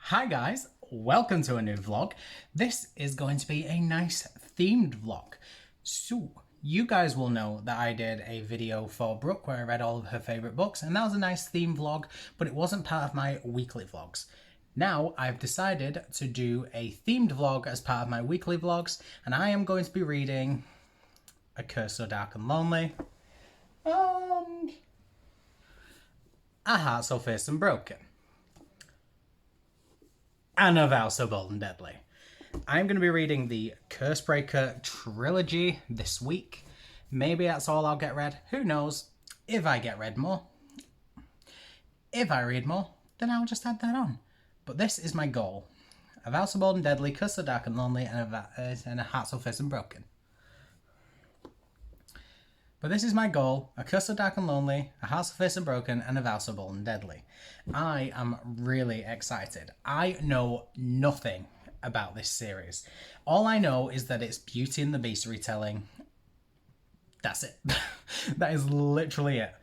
Hi guys, welcome to a new vlog. This is going to be a nice themed vlog. So, you guys will know that I did a video for Brooke where I read all of her favourite books, and that was a nice theme vlog, but it wasn't part of my weekly vlogs. Now, I've decided to do a themed vlog as part of my weekly vlogs, and I am going to be reading A Curse So Dark and Lonely, and A Heart So Fierce and Broken, and A Vow So Bold and Deadly. I'm going to be reading the Cursebreaker trilogy this week. Maybe that's all I'll get read. Who knows? If I get read more. If I read more, then I'll just add that on. But this is my goal. A Vow So Bold and Deadly, Curse So Dark and Lonely, and a Heart So Fierce and Broken. But this is my goal. A Curse So Dark and Lonely, A Heart So Fierce and Broken, and A Vow So Bold and Deadly. I am really excited. I know nothing about this series. All I know is that it's Beauty and the Beast retelling. That's it. That is literally it.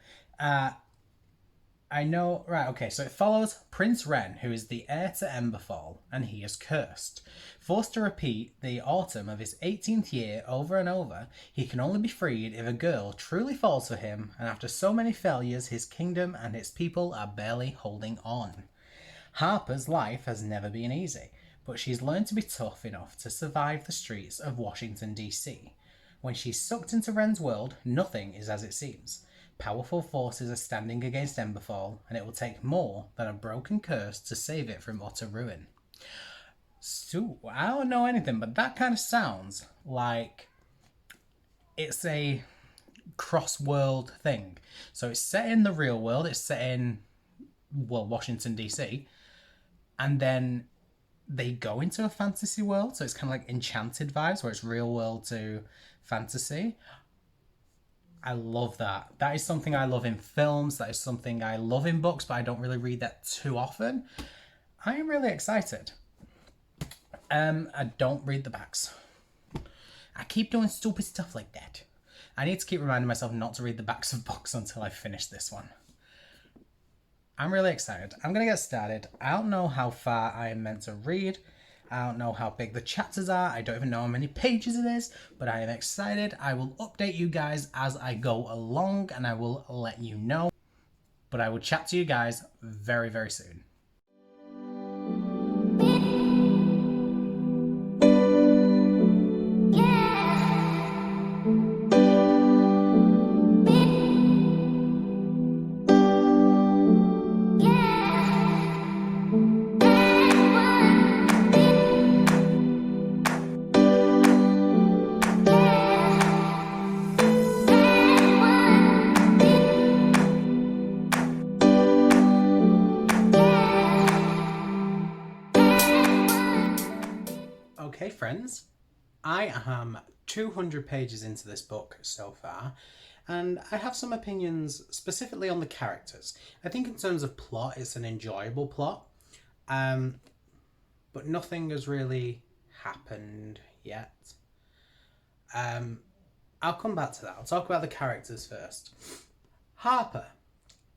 I know, right, okay, so it follows Prince Ren, who is the heir to Emberfall, and he is cursed. Forced to repeat the autumn of his 18th year over and over, he can only be freed if a girl truly falls for him, and after so many failures, his kingdom and its people are barely holding on. Harper's life has never been easy, but she's learned to be tough enough to survive the streets of Washington, D.C. When she's sucked into Ren's world, nothing is as it seems. Powerful forces are standing against Emberfall, and it will take more than a broken curse to save it from utter ruin. So, I don't know anything, but that kind of sounds like it's a cross-world thing. So it's set in the real world, it's set in, well, Washington, D.C., and then they go into a fantasy world, so it's kind of like Enchanted vibes, where it's real world to fantasy. I love that. That is something I love in films. That is something I love in books, but I don't really read that too often. I am really excited. I don't read the backs. I keep doing stupid stuff like that. I need to keep reminding myself not to read the backs of books until I finish this one. I'm really excited. I'm going to get started. I don't know how far I am meant to read. I don't know how big the chapters are. I don't even know how many pages it is, but I am excited. I will update you guys as I go along, and I will let you know. But I will chat to you guys very, very soon. Okay, friends, I am 200 pages into this book so far, and I have some opinions specifically on the characters. I think in terms of plot, it's an enjoyable plot, but nothing has really happened yet. I'll come back to that. I'll talk about the characters first. Harper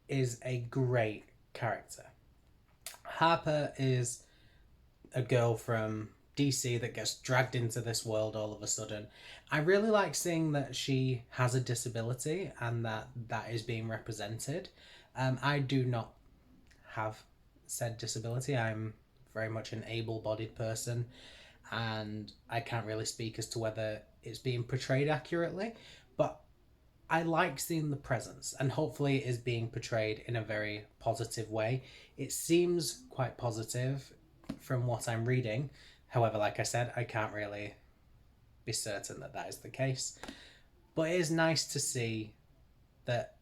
is a great character. Harper is a girl from DC that gets dragged into this world all of a sudden. I really like seeing that she has a disability and that is being represented. I do not have said disability. I'm very much an able-bodied person, and I can't really speak as to whether it's being portrayed accurately, but I like seeing the presence, and hopefully it is being portrayed in a very positive way. It seems quite positive from what I'm reading. However, like I said, I can't really be certain that that is the case. But it is nice to see that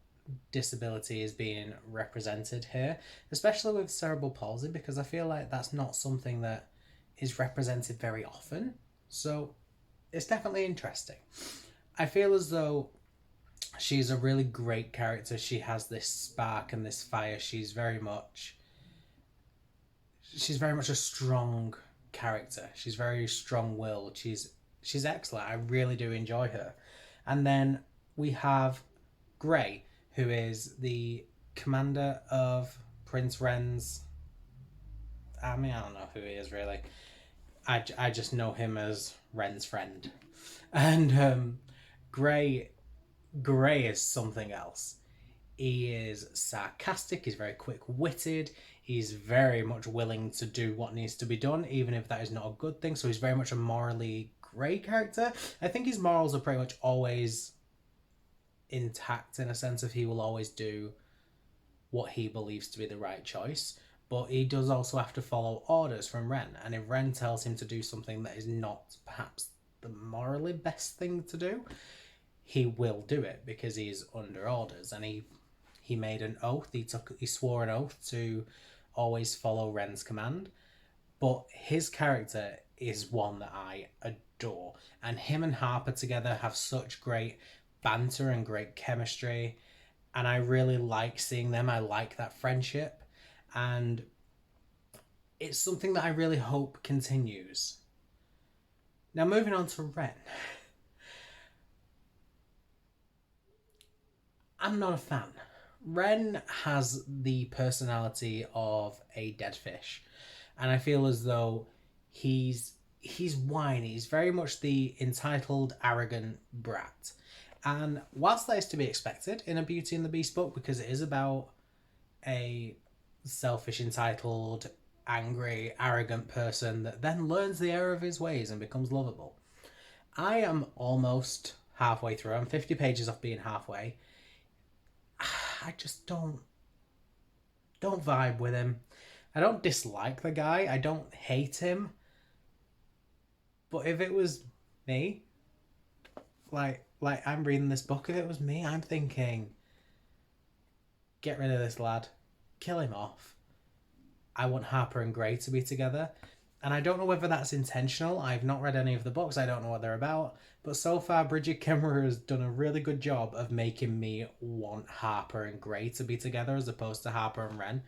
disability is being represented here, especially with cerebral palsy, because I feel like that's not something that is represented very often. So it's definitely interesting. I feel as though she's a really great character. She has this spark and this fire. She's very much a strong character. She's very strong-willed. She's excellent. I really do enjoy her. And then we have Grey, who is the commander of Prince Ren's I mean, I don't know who he is really. I just know him as Ren's friend. And Gray is something else. He is sarcastic, he's very quick-witted, he's very much willing to do what needs to be done, even if that is not a good thing. So he's very much a morally grey character. I think his morals are pretty much always intact, in a sense of he will always do what he believes to be the right choice. But he does also have to follow orders from Ren. And if Ren tells him to do something that is not perhaps the morally best thing to do, he will do it because he's under orders. And he made an oath. He swore an oath to always follow Ren's command. But his character is one that I adore. And him and Harper together have such great banter and great chemistry. And I really like seeing them. I like that friendship. And it's something that I really hope continues. Now, moving on to Ren. I'm not a fan. Ren has the personality of a dead fish. And I feel as though he's whiny. He's very much the entitled, arrogant brat. And whilst that is to be expected in a Beauty and the Beast book, because it is about a selfish, entitled, angry, arrogant person that then learns the error of his ways and becomes lovable. I am almost halfway through. I'm 50 pages off being halfway. I just don't vibe with him. I don't dislike the guy. I don't hate him. But if it was me, like I'm reading this book, if it was me, I'm thinking, get rid of this lad. Kill him off. I want Harper and Gray to be together. And I don't know whether that's intentional. I've not read any of the books. I don't know what they're about. But so far, Bridget Kemmerer has done a really good job of making me want Harper and Gray to be together as opposed to Harper and Ren.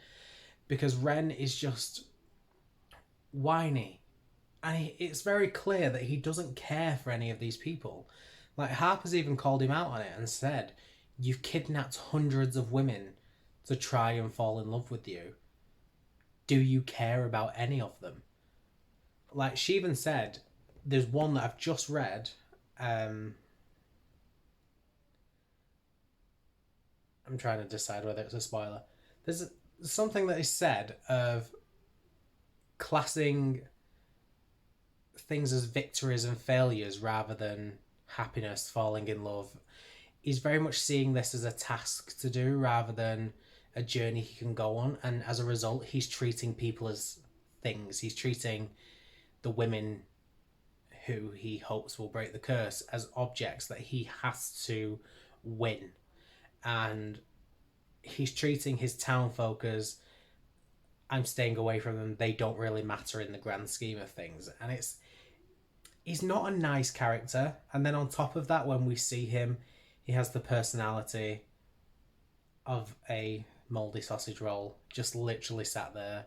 Because Ren is just whiny. And it's very clear that he doesn't care for any of these people. Like, Harper's even called him out on it and said, you've kidnapped hundreds of women to try and fall in love with you. Do you care about any of them? Like, she even said, there's one that I've just read. I'm trying to decide whether it's a spoiler. There's something that is said of classing things as victories and failures rather than happiness, falling in love. He's very much seeing this as a task to do rather than a journey he can go on. And as a result, he's treating people as things. He's treating the women who he hopes will break the curse as objects that he has to win. And he's treating his town folk as, I'm staying away from them, they don't really matter in the grand scheme of things. And he's not a nice character. And then on top of that, when we see him, he has the personality of a mouldy sausage roll, just literally sat there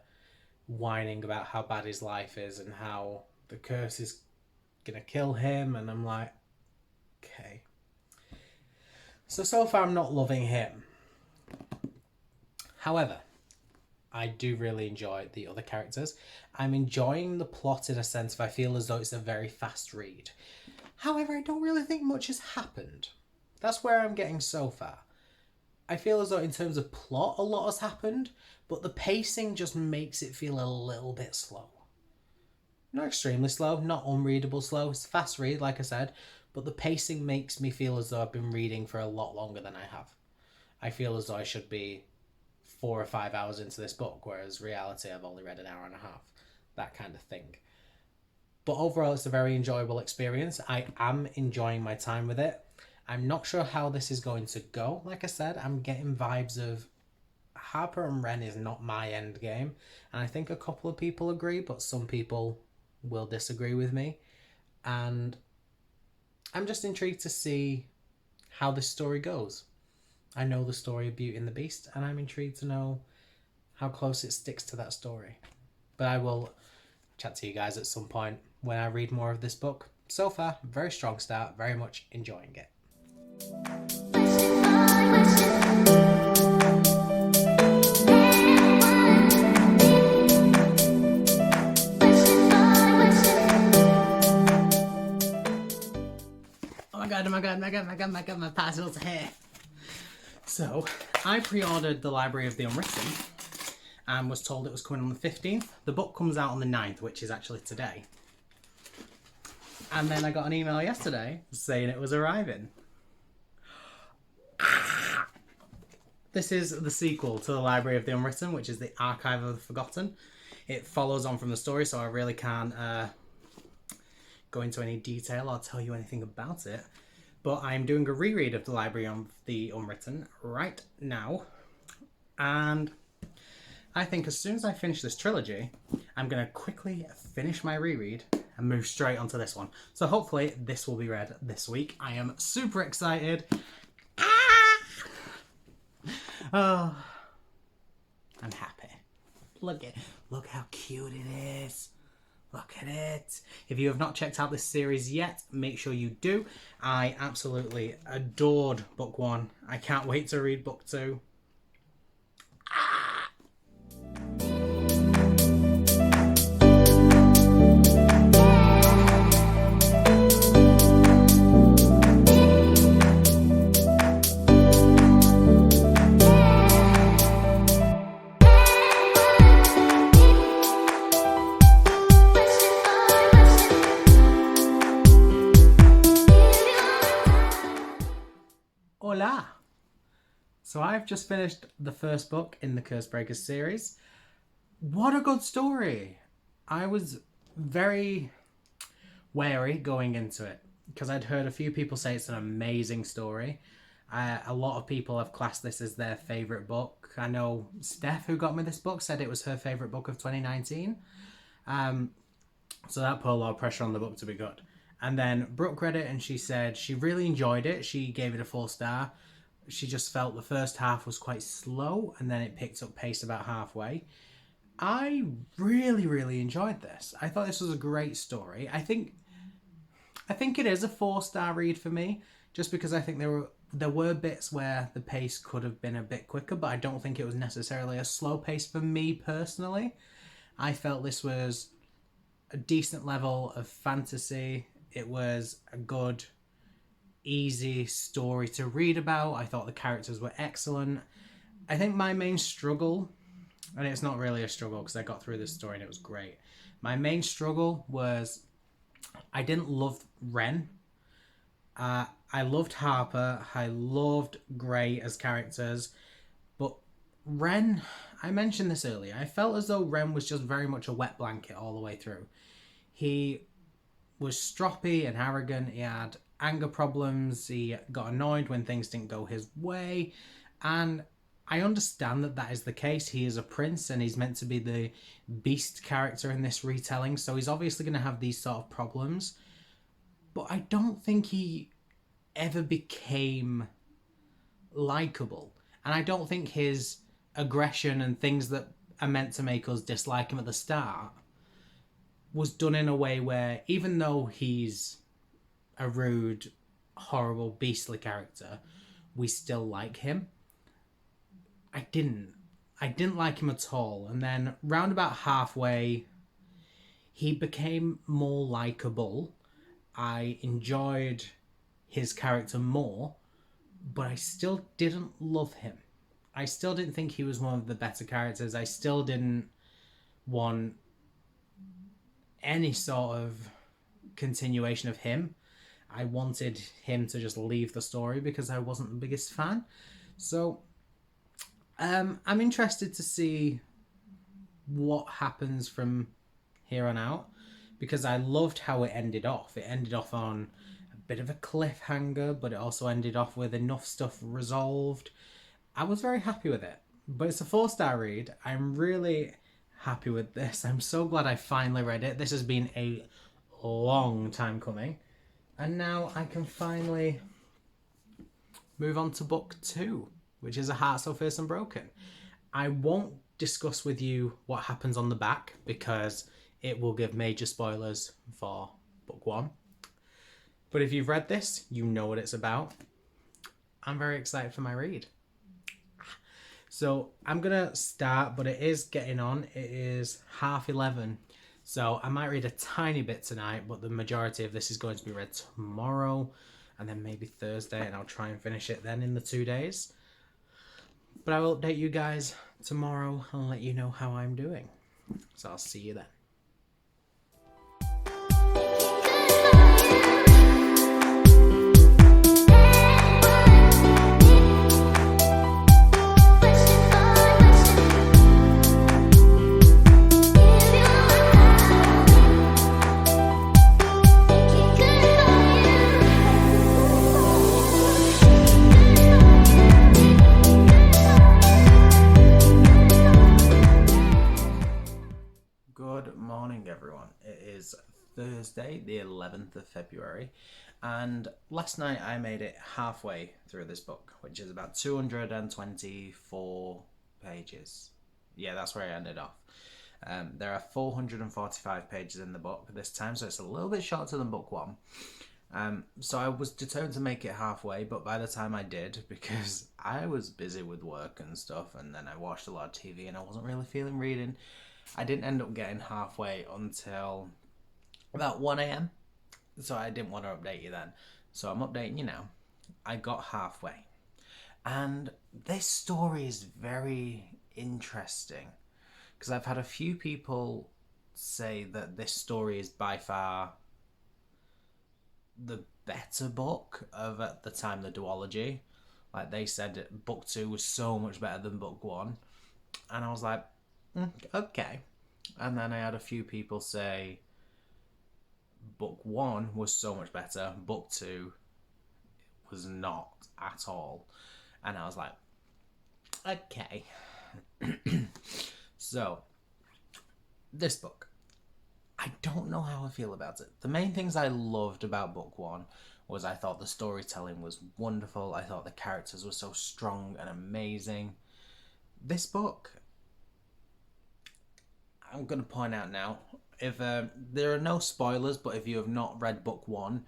whining about how bad his life is and how the curse is gonna kill him. And I'm like, okay. So far I'm not loving him. However, I do really enjoy the other characters. I'm enjoying the plot in a sense if I feel as though it's a very fast read. However, I don't really think much has happened. That's where I'm getting so far. I feel as though in terms of plot, a lot has happened, but the pacing just makes it feel a little bit slow. Not extremely slow, not unreadable slow. It's a fast read, like I said, but the pacing makes me feel as though I've been reading for a lot longer than I have. I feel as though I should be 4 or 5 hours into this book, whereas reality I've only read an hour and a half. That kind of thing. But overall, it's a very enjoyable experience. I am enjoying my time with it. I'm not sure how this is going to go. Like I said, I'm getting vibes of Harper and Ren is not my end game. And I think a couple of people agree, but some people will disagree with me. And I'm just intrigued to see how this story goes. I know the story of Beauty and the Beast, and I'm intrigued to know how close it sticks to that story. But I will chat to you guys at some point when I read more of this book. So far, very strong start, very much enjoying it. God, my parcel's here. So, I pre-ordered The Library of the Unwritten and was told it was coming on the 15th. The book comes out on the 9th, which is actually today. And then I got an email yesterday saying it was arriving. This is the sequel to The Library of the Unwritten, which is the Archive of the Forgotten. It follows on from the story, so I really can't go into any detail or tell you anything about it. But I'm doing a reread of The Library of the Unwritten right now. And I think as soon as I finish this trilogy, I'm going to quickly finish my reread and move straight onto this one. So hopefully this will be read this week. I am super excited. Oh, I'm happy. Look how cute it is. Look at it. If you have not checked out this series yet, make sure you do. I absolutely adored book 1. I can't wait to read book 2. Hola! So I've just finished the first book in the Cursebreaker series. What a good story! I was very wary going into it because I'd heard a few people say it's an amazing story. A lot of people have classed this as their favourite book. I know Steph, who got me this book, said it was her favourite book of 2019. So that put a lot of pressure on the book to be good. And then Brooke read it and she said she really enjoyed it. She gave it a 4-star. She just felt the first half was quite slow and then it picked up pace about halfway. I really enjoyed this. I thought this was a great story. I think it is a 4-star read for me, just because I think there were bits where the pace could have been a bit quicker, but I don't think it was necessarily a slow pace for me personally. I felt this was a decent level of fantasy. It was a good, easy story to read about. I thought the characters were excellent. I think my main struggle, and it's not really a struggle because I got through this story and it was great. My main struggle was I didn't love Ren. I loved Harper. I loved Grey as characters. But Ren, I mentioned this earlier, I felt as though Ren was just very much a wet blanket all the way through. He was stroppy and arrogant. He had anger problems. He got annoyed when things didn't go his way. And I understand that that is the case. He is a prince and he's meant to be the beast character in this retelling. So he's obviously going to have these sort of problems. But I don't think he ever became likable. And I don't think his aggression and things that are meant to make us dislike him at the start was done in a way where, even though he's a rude, horrible, beastly character, we still like him. I didn't like him at all. And then round about halfway, he became more likable. I enjoyed his character more, but I still didn't love him. I still didn't think he was one of the better characters. I still didn't want any sort of continuation of him. I wanted him to just leave the story because I wasn't the biggest fan. So I'm interested to see what happens from here on out, because I loved how it ended off. It ended off on a bit of a cliffhanger, but it also ended off with enough stuff resolved. I was very happy with it, but it's a 4-star read. I'm really happy with this. I'm so glad I finally read it. This has been a long time coming, and now I can finally move on to book 2, which is A Heart So Fierce and Broken. I won't discuss with you what happens on the back because it will give major spoilers for book 1. But if you've read this, you know what it's about. I'm very excited for my read. So I'm going to start, but it is getting on. It is 11:30. So I might read a tiny bit tonight, but the majority of this is going to be read tomorrow. and then maybe Thursday, and I'll try and finish it then in the 2 days. But I will update you guys tomorrow and let you know how I'm doing. So I'll see you then. Good morning, everyone. It is Thursday, the 11th of February, and last night I made it halfway through this book, which is about 224 pages. Yeah, that's where I ended off. There are 445 pages in the book this time, so it's a little bit shorter than book one. So I was determined to make it halfway, but by the time I did, because I was busy with work and stuff, and then I watched a lot of TV and I wasn't really feeling reading, I didn't end up getting halfway until about 1 a.m. So I didn't want to update you then. So I'm updating you now. I got halfway. And this story is very interesting, because I've had a few people say that this story is by far the better book of, at the time, the duology. Like, they said book 2 was so much better than book 1. And I was like, okay. And then I had a few people say book 1 was so much better, book 2 was not at all. And I was like, okay. So, this book, I don't know how I feel about it. The main things I loved about book 1 was I thought the storytelling was wonderful. I thought the characters were so strong and amazing. This book, I'm going to point out now, if there are no spoilers, but if you have not read book 1,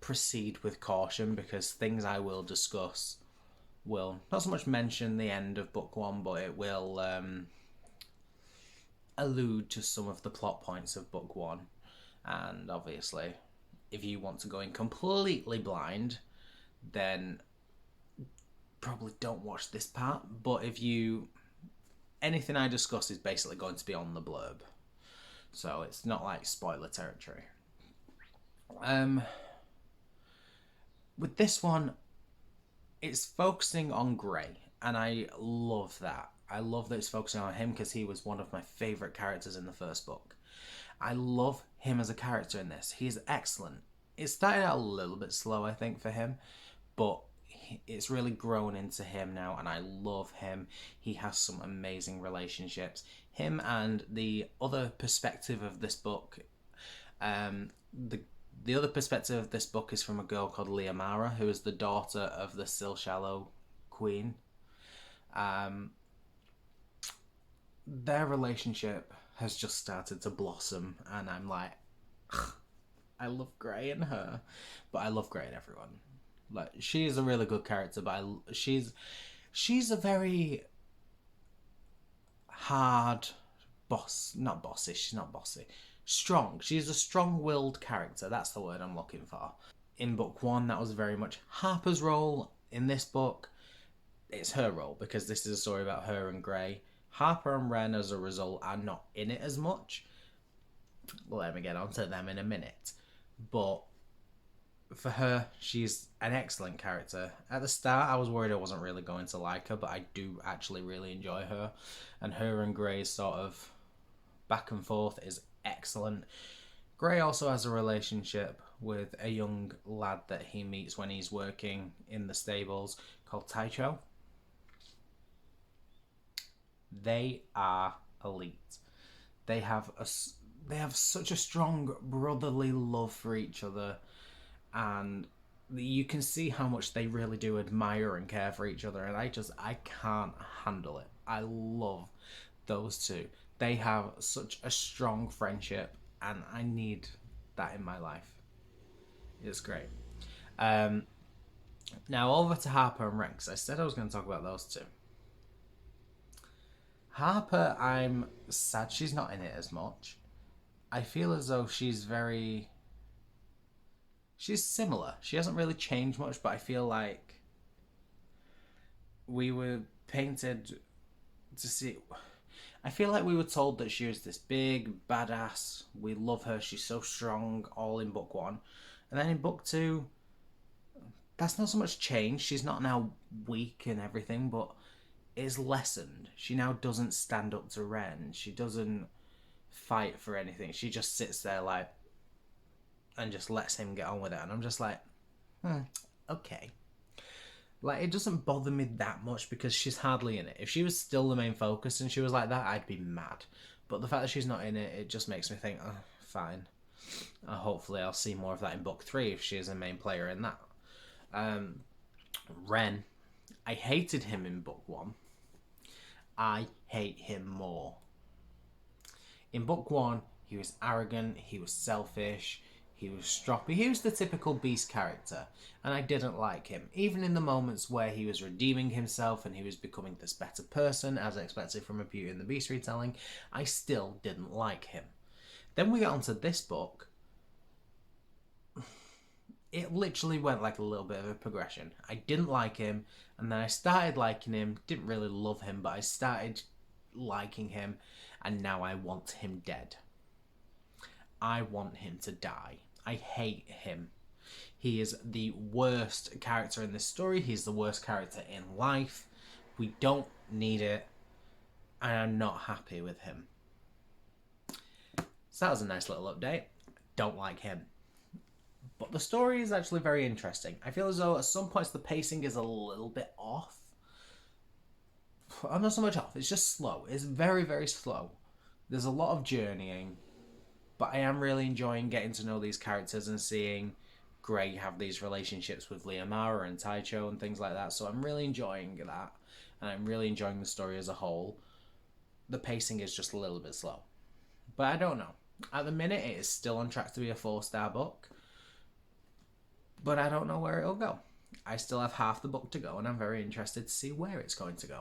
proceed with caution, because things I will discuss will not so much mention the end of book 1, but it will allude to some of the plot points of book 1. And obviously, if you want to go in completely blind, then probably don't watch this part. But if you... anything I discuss is basically going to be on the blurb, so it's not like spoiler territory. With this one, it's focusing on Gray, and I love that. I love that it's focusing on him, because he was one of my favourite characters in the first book. I love him as a character in this. He's excellent. It started out a little bit slow, I think, for him, but it's really grown into him now, and I love him. He has some amazing relationships. Him and the other perspective of this book, the other perspective of this book is from a girl called Liamara, who is the daughter of the Silshallow Queen. Their relationship has just started to blossom, and I'm like, I love Grey and her, but I love Grey and everyone. Like, she is a really good character, but she's a very hard not bossy, she's not bossy. Strong. She's a strong-willed character, that's the word I'm looking for. In book 1, that was very much Harper's role. In this book, it's her role, because this is a story about her and Grey. Harper and Ren, as a result, are not in it as much. Let me get on to them in a minute. But for her, she's an excellent character. At the start, I was worried I wasn't really going to like her, but I do actually really enjoy her. And her and Grey's sort of back and forth is excellent. Grey also has a relationship with a young lad that he meets when he's working in the stables called Taicho. They are elite. They have such a strong brotherly love for each other, and you can see how much they really do admire and care for each other, and I can't handle it. I love those two. They have such a strong friendship, and I need that in my life. It's great. Now over to Harper and Ren, 'cause I said I was going to talk about those two. Harper, I'm sad she's not in it as much. I feel as though she's very she's similar. She hasn't really changed much, but I feel like we were painted to see. I feel like we were told that she was this big badass. We love her. She's so strong. All in book 1, and then in book 2, that's not so much change. She's not now weak and everything, but it's lessened. She now doesn't stand up to Ren. She doesn't fight for anything. She just sits there like and just lets him get on with it. And I'm just like, okay. Like, it doesn't bother me that much because she's hardly in it. If she was still the main focus and she was like that, I'd be mad. But the fact that she's not in it, it just makes me think, oh, fine. Hopefully I'll see more of that in book 3 if she is a main player in that. Ren, I hated him in book 1. I hate him more. In book 1, he was arrogant, he was selfish, he was stroppy, he was the typical beast character, and I didn't like him. Even in the moments where he was redeeming himself and he was becoming this better person, as expected from a Beauty and the Beast retelling, I still didn't like him. Then we got onto this book. It literally went like a little bit of a progression. I didn't like him, and then I started liking him. Didn't really love him, but I started liking him, and now I want him dead. I want him to die. I hate him. He is the worst character in this story. He's the worst character in life. We don't need it, and I'm not happy with him. So that was a nice little update. Don't like him. But the story is actually very interesting. I feel as though at some points the pacing is a little bit off. I'm not so much off, it's just slow. It's very, very slow. There's a lot of journeying, but I am really enjoying getting to know these characters and seeing Grey have these relationships with Liamara and Taicho and things like that. So I'm really enjoying that, and I'm really enjoying the story as a whole. The pacing is just a little bit slow. But I don't know. At the minute, it is still on track to be a 4-star book. But I don't know where it'll go. I still have half the book to go, and I'm very interested to see where it's going to go.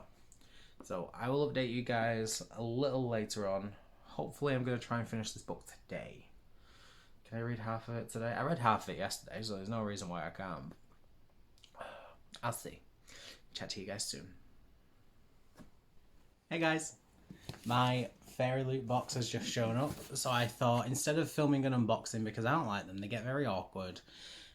So I will update you guys a little later on. Hopefully I'm going to try and finish this book today. Can I read half of it today? I read half of it yesterday, so there's no reason why I can't. I'll see. Chat to you guys soon. Hey guys. My Fairyloot box has just shown up, so I thought instead of filming an unboxing, because I don't like them, they get very awkward.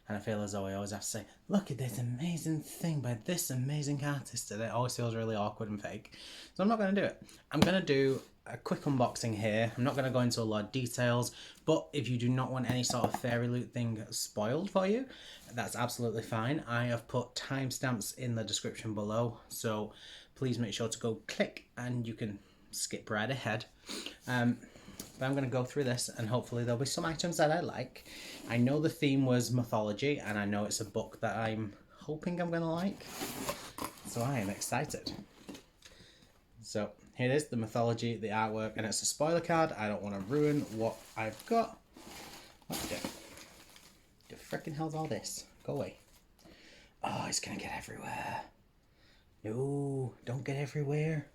And I feel as though I always have to say, look at this amazing thing by this amazing artist. And it always feels really awkward and fake. So I'm not going to do it. I'm going to do a quick unboxing here. I'm not going to go into a lot of details. But if you do not want any sort of Fairyloot thing spoiled for you, that's absolutely fine. I have put timestamps in the description below. So please make sure to go click and you can skip right ahead. But I'm going to go through this and hopefully there'll be some items that I like. I know the theme was mythology and I know it's a book that I'm hoping I'm going to like. So I am excited. So here it is, the mythology, the artwork, and it's a spoiler card. I don't want to ruin what I've got. What the frickin' hell's all this? Go away. Oh, it's going to get everywhere. No, don't get everywhere.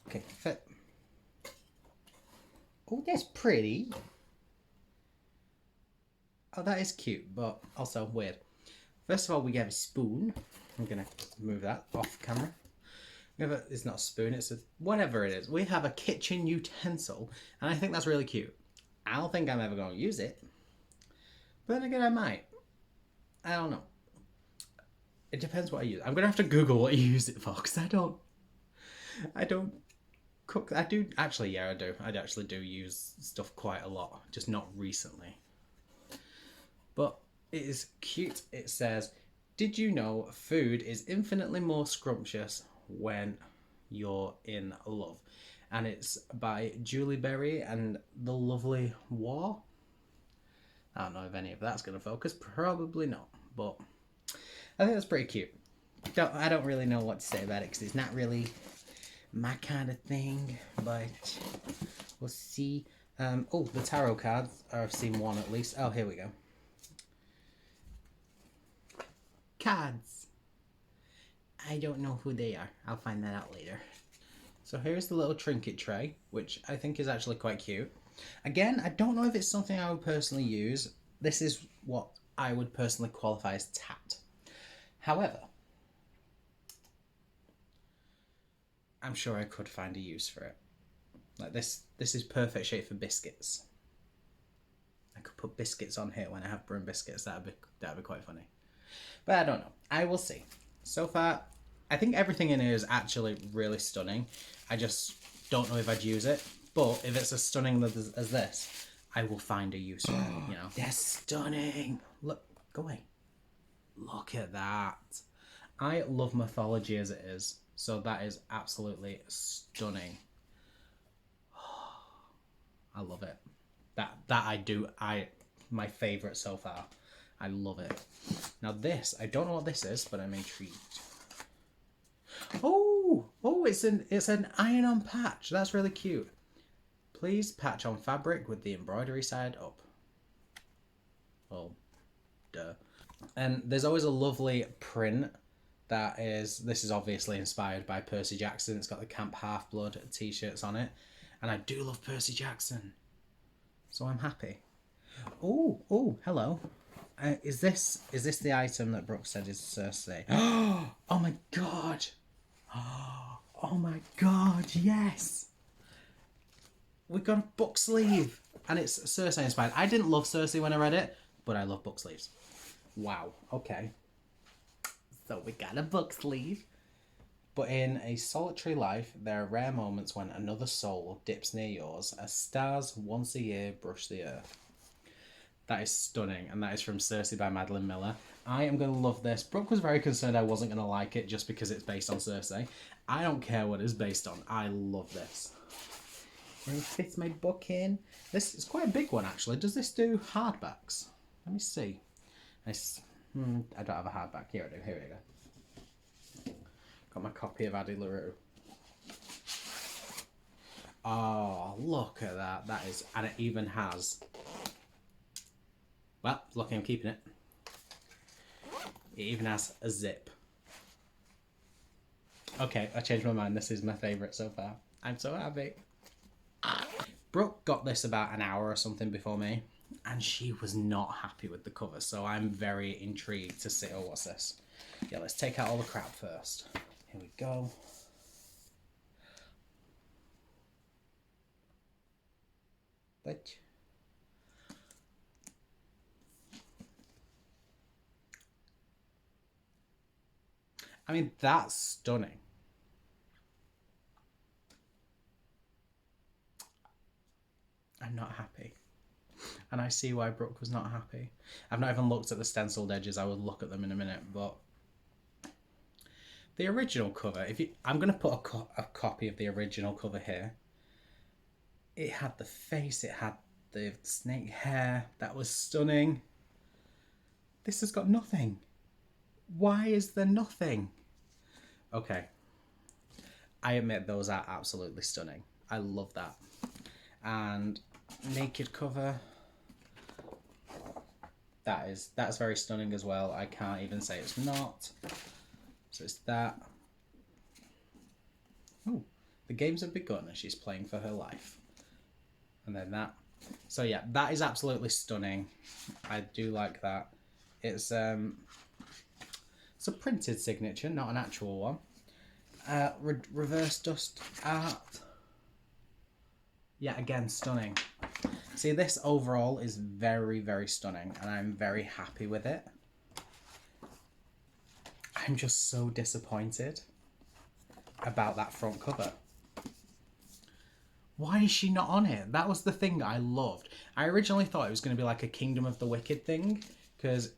Okay, fit. Oh, that's pretty. Oh, that is cute, but also weird. First of all, we have a spoon. I'm gonna move that off camera. It's not a spoon, it's a whatever it is. We have a kitchen utensil, and I think that's really cute. I don't think I'm ever going to use it, but then again, I might. I don't know. It depends what I use. I'm gonna have to Google what you use it for, because I don't cook. I do actually, yeah, I do. I actually do use stuff quite a lot, just not recently. But it is cute. It says, "Did you know food is infinitely more scrumptious when you're in love?" And it's by Julie Berry and the lovely War. I don't know if any of that's gonna focus. Probably not, but I think that's pretty cute. I don't really know what to say about it because it's not really my kind of thing, but we'll see. Oh, the tarot cards. I've seen one at least. Oh, here we go. Cards. I don't know who they are. I'll find that out later. So here's the little trinket tray, which I think is actually quite cute. Again, I don't know if it's something I would personally use. This is what I would personally qualify as tat. However, I'm sure I could find a use for it. Like this is perfect shape for biscuits. I could put biscuits on here when I have brown biscuits. That'd be quite funny. But I don't know. I will see. So far, I think everything in here is actually really stunning. I just don't know if I'd use it. But if it's as stunning as this, I will find a use for it, you know. They're stunning. Look, go away. Look at that. I love mythology as it is. So that is absolutely stunning. I love it. My favourite so far. I love it. Now this, I don't know what this is, but I'm intrigued. Oh, it's an iron-on patch. That's really cute. Please patch on fabric with the embroidery side up. Oh, duh. And there's always a lovely print this is obviously inspired by Percy Jackson. It's got the Camp Half-Blood t-shirts on it. And I do love Percy Jackson. So I'm happy. Oh, hello. Is this the item that Brooke said is Cersei? Oh my god. Oh my god, yes. We've got a book sleeve. And it's Cersei inspired. I didn't love Cersei when I read it, but I love book sleeves. Wow, okay. So we got a book sleeve. But in a solitary life, there are rare moments when another soul dips near yours as stars once a year brush the earth. That is stunning, and that is from Cersei by Madeline Miller. I am going to love this. Brooke was very concerned I wasn't going to like it just because it's based on Cersei. I don't care what it's based on. I love this. Can it fit my book in? This is quite a big one, actually. Does this do hardbacks? Let me see. I don't have a hardback. Here I do. Here we go. Got my copy of Addie LaRue. Oh, look at that. That is... And it even has... Well, lucky I'm keeping it. It even has a zip. Okay, I changed my mind. This is my favourite so far. I'm so happy. Brooke got this about an hour or something before me, and she was not happy with the cover, so I'm very intrigued to see... Oh, what's this? Yeah, let's take out all the crap first. Here we go. But... I mean, that's stunning. I'm not happy. And I see why Brooke was not happy. I've not even looked at the stenciled edges. I will look at them in a minute, but... The original cover, I'm going to put a copy of the original cover here. It had the face, it had the snake hair. That was stunning. This has got nothing. Why is there nothing? Okay. I admit those are absolutely stunning. I love that. And naked cover. That's very stunning as well. I can't even say it's not. So it's that. Oh, the games have begun and she's playing for her life. And then that. So yeah, that is absolutely stunning. I do like that. It's a printed signature, not an actual one. Reverse dust art. Yeah, again, stunning. See, this overall is very, very stunning, and I'm very happy with it. I'm just so disappointed about that front cover. Why is she not on it? That was the thing that I loved. I originally thought it was going to be like a Kingdom of the Wicked thing, because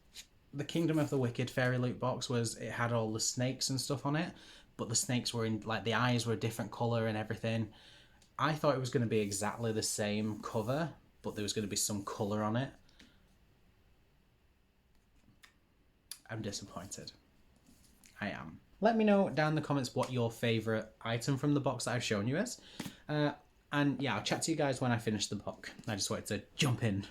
the Kingdom of the Wicked Fairyloot box it had all the snakes and stuff on it, but the snakes were in, like, the eyes were a different colour and everything. I thought it was going to be exactly the same cover, but there was going to be some colour on it. I'm disappointed. I am. Let me know down in the comments what your favourite item from the box that I've shown you is. And yeah, I'll chat to you guys when I finish the book. I just wanted to jump in.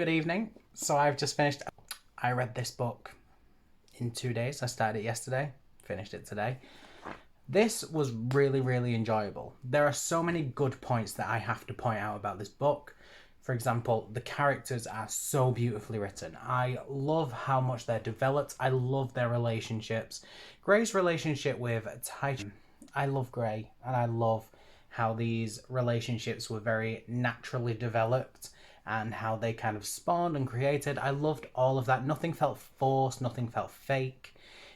Good evening. So I've just finished. I read this book in 2 days. I started it yesterday, finished it today. This was really, really enjoyable. There are so many good points that I have to point out about this book. For example, the characters are so beautifully written. I love how much they're developed. I love their relationships. Grey's relationship with Titan. I love Grey, and I love how these relationships were very naturally developed and how they kind of spawned and created. I loved all of that. Nothing felt forced, nothing felt fake.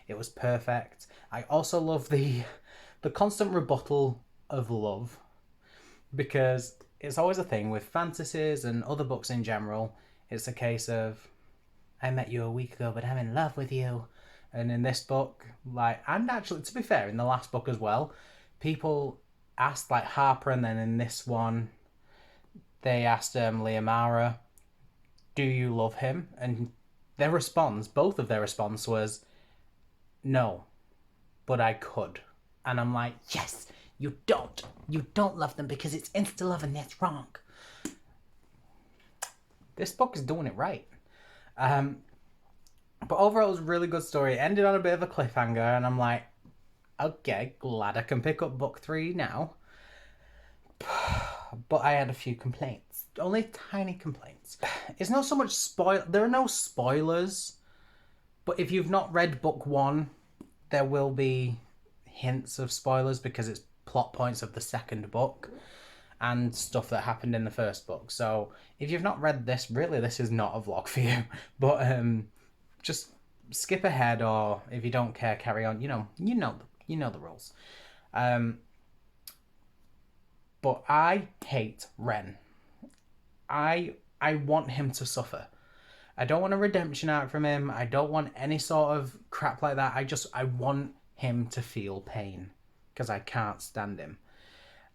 It was perfect. I also love the constant rebuttal of love, because it's always a thing with fantasies and other books in general. It's a case of, I met you a week ago, but I'm in love with you. And in this book, like, and actually, to be fair, in the last book as well, people asked, like Harper, and then in this one, they asked Liamara, do you love him? And their response, both of their response was, no, but I could. And I'm like, yes, you don't. You don't love them because it's insta-love and that's wrong. This book is doing it right. But overall, it was a really good story. It ended on a bit of a cliffhanger, and I'm like, okay, glad I can pick up book 3 now. But I had a few complaints. Only tiny complaints. It's not so much there are no spoilers, but if you've not read book 1, there will be hints of spoilers because it's plot points of the second book and stuff that happened in the first book. So if you've not read this, really this is not a vlog for you. But just skip ahead, or if you don't care, carry on. You know the rules. But I hate Ren. I want him to suffer. I don't want a redemption arc from him. I don't want any sort of crap like that. I want him to feel pain, because I can't stand him.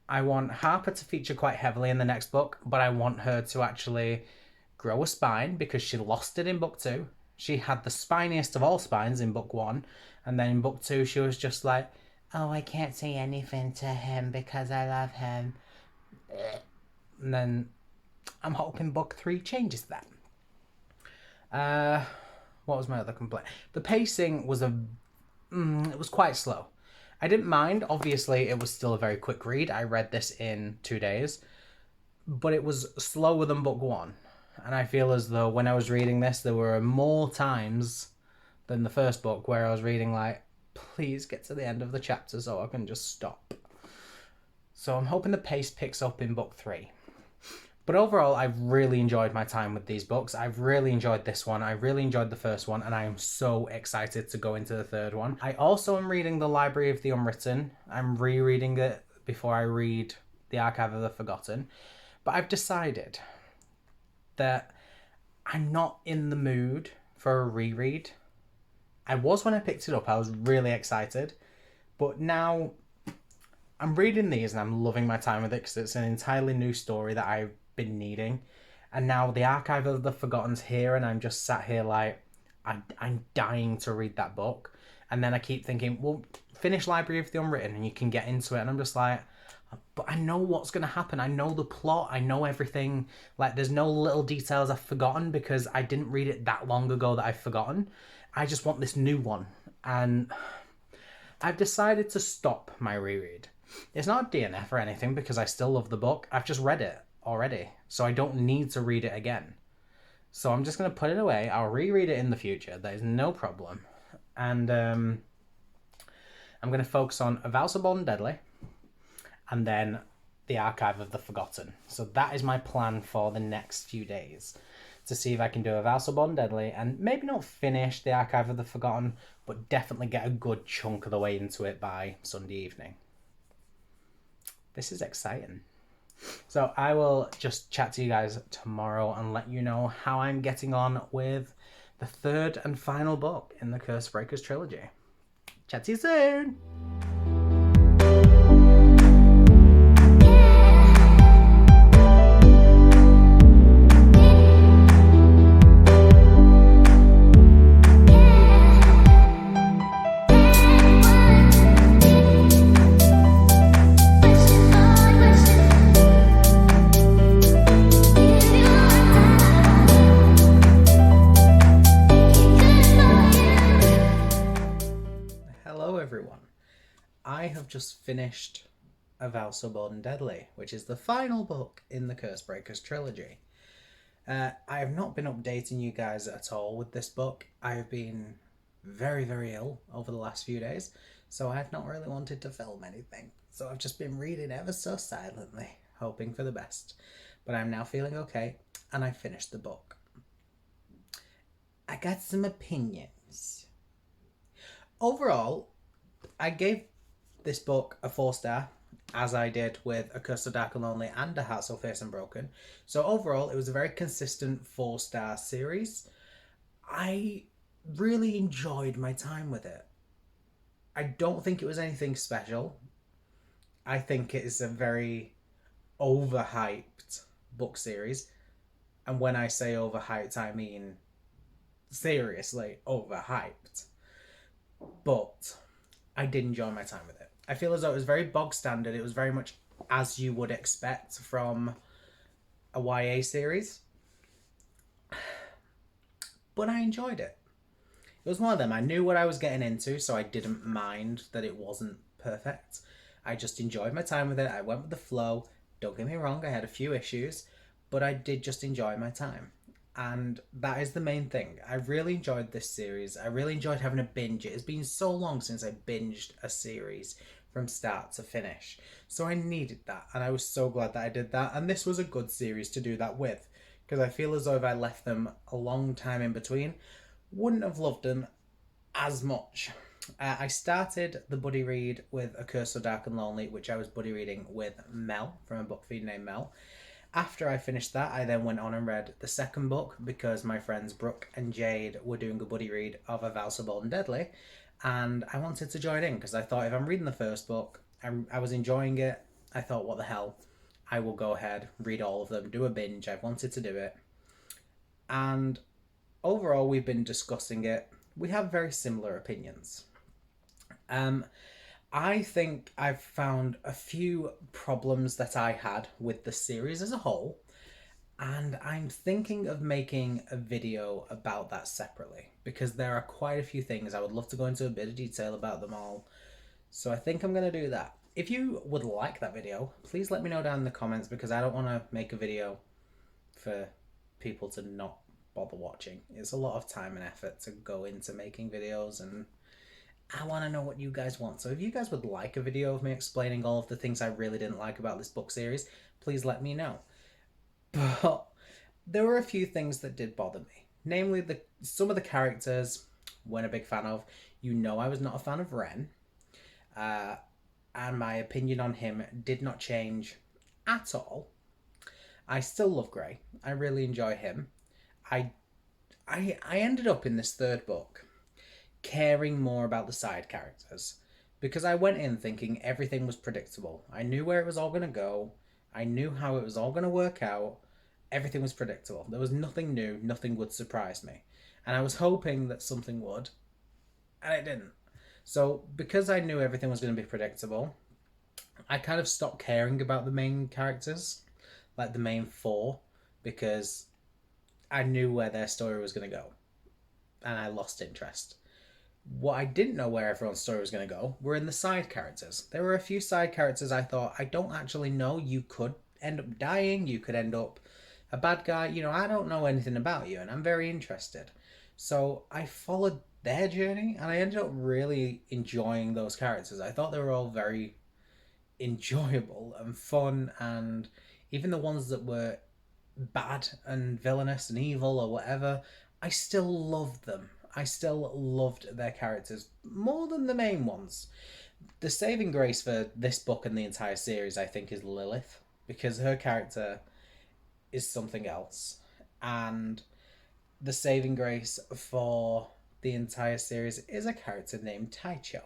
I want Harper to feature quite heavily in the next book, but I want her to actually grow a spine, because she lost it in book 2. She had the spiniest of all spines in book 1, and then in book 2 she was just like, oh, I can't say anything to him because I love him. And then I'm hoping book 3 changes that. What was my other complaint? The pacing was it was quite slow. I didn't mind. Obviously, it was still a very quick read. I read this in 2 days, but it was slower than book 1. And I feel as though when I was reading this, there were more times than the first book where I was reading like, please get to the end of the chapter so I can just stop. So I'm hoping the pace picks up in book 3. But overall, I've really enjoyed my time with these books. I've really enjoyed this one. I really enjoyed the first one, and I am so excited to go into the third one. I also am reading The Library of the Unwritten. I'm rereading it before I read The Archive of the Forgotten. But I've decided that I'm not in the mood for a reread. I was when I picked it up. I was really excited. But now I'm reading these and I'm loving my time with it because it's an entirely new story that I've been needing. And now The Archive of the Forgotten's here, and I'm just sat here like, I'm dying to read that book. And then I keep thinking, well, finish Library of the Unwritten and you can get into it. And I'm just like, but I know what's going to happen. I know the plot. I know everything. Like, there's no little details I've forgotten because I didn't read it that long ago that I've forgotten. I just want this new one. And I've decided to stop my reread. It's not a DNF or anything because I still love the book. I've just read it already, so I don't need to read it again. So I'm just going to put it away. I'll reread it in the future. There's no problem. And I'm going to focus on A Vows of Bold and Deadly and then The Archive of the Forgotten. So that is my plan for the next few days, to see if I can do A Vows of Bold and Deadly and maybe not finish The Archive of the Forgotten, but definitely get a good chunk of the way into it by Sunday evening. This is exciting. So I will just chat to you guys tomorrow and let you know how I'm getting on with the third and final book in the Cursebreakers trilogy. Chat to you soon! just finished A Vow So Bold and Deadly, which is the final book in the Cursebreakers trilogy. I have not been updating you guys at all with this book. I have been very, very ill over the last few days, so I have not really wanted to film anything. So I've just been reading ever so silently, hoping for the best. But I'm now feeling okay, and I finished the book. I got some opinions. Overall, I gave this book a 4-star, as I did with A Curse of Dark and Lonely and A Heart So Fierce and Broken. So overall, it was a very consistent 4-star series. I really enjoyed my time with it. I don't think it was anything special. I think it is a very overhyped book series. And when I say overhyped, I mean seriously overhyped. But I did enjoy my time with it. I feel as though it was very bog standard. It was very much as you would expect from a YA series. But I enjoyed it. It was one of them. I knew what I was getting into, so I didn't mind that it wasn't perfect. I just enjoyed my time with it. I went with the flow. Don't get me wrong, I had a few issues, but I did just enjoy my time. And that is the main thing. I really enjoyed this series. I really enjoyed having a binge. It has been so long since I binged a series from start to finish. So I needed that, and I was so glad that I did that. And this was a good series to do that with, because I feel as though if I left them a long time in between, wouldn't have loved them as much. I started the buddy read with A Curse So Dark and Lonely, which I was buddy reading with Mel from a book feed named Mel. After I finished that, I then went on and read the second book because my friends Brooke and Jade were doing a buddy read of A Vow So Bold and Deadly, and I wanted to join in because I thought if I'm reading the first book, I was enjoying it. I thought, what the hell, I will go ahead, read all of them, do a binge. I've wanted to do it. And overall, we've been discussing it. We have very similar opinions. I think I've found a few problems that I had with the series as a whole, and I'm thinking of making a video about that separately because there are quite a few things. I would love to go into a bit of detail about them all, so I think I'm going to do that. If you would like that video, please let me know down in the comments because I don't want to make a video for people to not bother watching. It's a lot of time and effort to go into making videos, and I want to know what you guys want. So if you guys would like a video of me explaining all of the things I really didn't like about this book series, please let me know. But there were a few things that did bother me. Namely, some of the characters weren't a big fan of. You know I was not a fan of Ren. And my opinion on him did not change at all. I still love Grey. I really enjoy him. I ended up in this third book caring more about the side characters because I went in thinking everything was predictable. I knew where it was all going to go. I knew how it was all going to work out. Everything was predictable. There was nothing new. Nothing would surprise me. And I was hoping that something would, and it didn't. So because I knew everything was going to be predictable, I kind of stopped caring about the main characters, like the main four, because I knew where their story was going to go, and I lost interest. What I didn't know where everyone's story was going to go were in the side characters. There were a few side characters I thought, I don't actually know. You could end up dying. You could end up a bad guy. You know, I don't know anything about you, and I'm very interested. So I followed their journey, and I ended up really enjoying those characters. I thought they were all very enjoyable and fun, and even the ones that were bad and villainous and evil or whatever, I still loved them. I still loved their characters more than the main ones. The saving grace for this book and the entire series, I think, is Lilith, because her character is something else. And the saving grace for the entire series is a character named Taicho,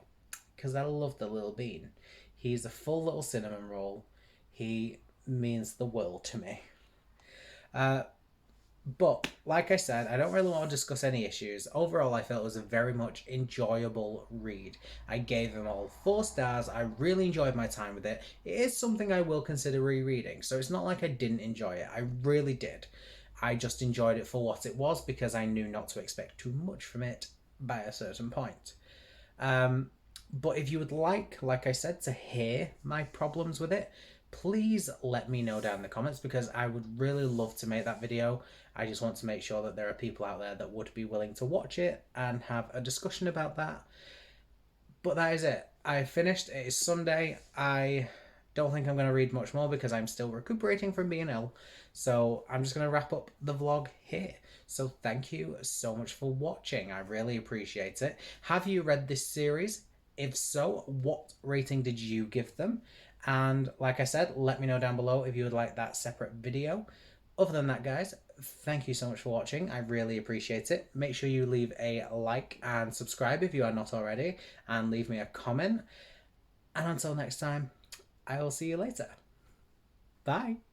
because I love the little bean. He's a full little cinnamon roll. He means the world to me. But, like I said, I don't really want to discuss any issues. Overall, I felt it was a very much enjoyable read. I gave them all 4 stars. I really enjoyed my time with it. It is something I will consider rereading, so it's not like I didn't enjoy it. I really did. I just enjoyed it for what it was because I knew not to expect too much from it by a certain point. But if you would like I said, to hear my problems with it, please let me know down in the comments, because I would really love to make that video. I just want to make sure that there are people out there that would be willing to watch it and have a discussion about that. But that is it. I finished. It is Sunday. I don't think I'm going to read much more because I'm still recuperating from being ill. So I'm just going to wrap up the vlog here. So thank you so much for watching. I really appreciate it. Have you read this series? If so, what rating did you give them? And like I said, let me know down below if you would like that separate video. Other than that, guys, thank you so much for watching. I really appreciate it. Make sure you leave a like and subscribe if you are not already, and leave me a comment. And until next time, I will see you later. Bye.